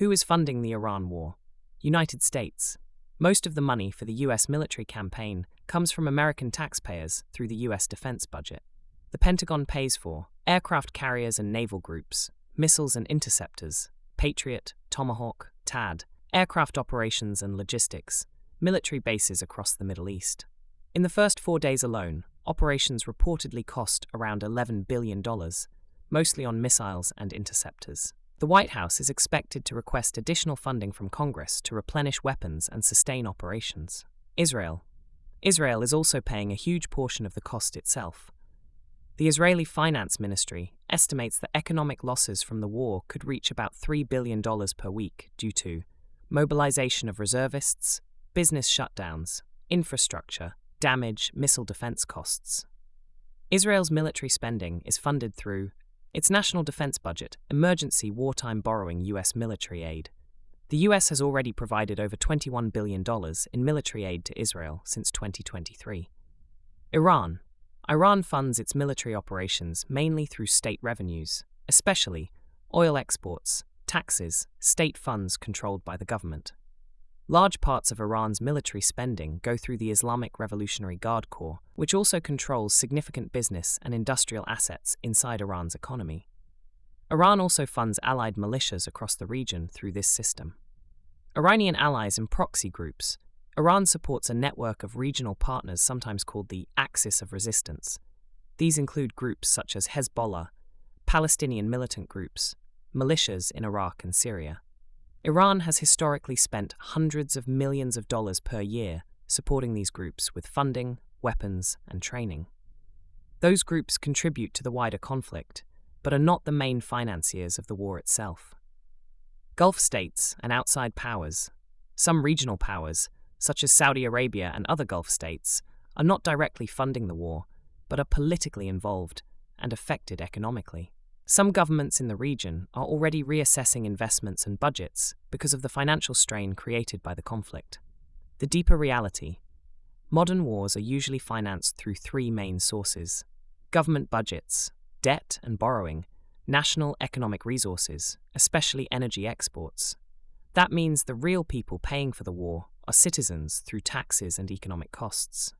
Who is funding the Iran war? United States. Most of the money for the US military campaign comes from American taxpayers through the US defense budget. The Pentagon pays for aircraft carriers and naval groups, missiles and interceptors, Patriot, Tomahawk, THAAD, aircraft operations and logistics, military bases across the Middle East. In the first 4 days alone, operations reportedly cost around $11 billion, mostly on missiles and interceptors. The White House is expected to request additional funding from Congress to replenish weapons and sustain operations. Israel. Israel is also paying a huge portion of the cost itself. The Israeli Finance Ministry estimates that economic losses from the war could reach about $3 billion per week due to mobilisation of reservists, business shutdowns, infrastructure, damage, missile defence costs. Israel's military spending is funded through its national defense budget, emergency wartime borrowing U.S. military aid. The U.S. has already provided over $21 billion in military aid to Israel since 2023. Iran. Iran funds its military operations mainly through state revenues, especially oil exports, taxes, state funds controlled by the government. Large parts of Iran's military spending go through the Islamic Revolutionary Guard Corps, which also controls significant business and industrial assets inside Iran's economy. Iran also funds allied militias across the region through this system. Iranian allies and proxy groups. Iran supports a network of regional partners sometimes called the Axis of Resistance. These include groups such as Hezbollah, Palestinian militant groups, militias in Iraq and Syria. Iran has historically spent hundreds of millions of dollars per year supporting these groups with funding, weapons, and training. Those groups contribute to the wider conflict, but are not the main financiers of the war itself. Gulf states and outside powers, some regional powers, such as Saudi Arabia and other Gulf states, are not directly funding the war, but are politically involved and affected economically. Some governments in the region are already reassessing investments and budgets because of the financial strain created by the conflict. The deeper reality: modern wars are usually financed through three main sources: government budgets, debt and borrowing, national economic resources, especially energy exports. That means the real people paying for the war are citizens through taxes and economic costs.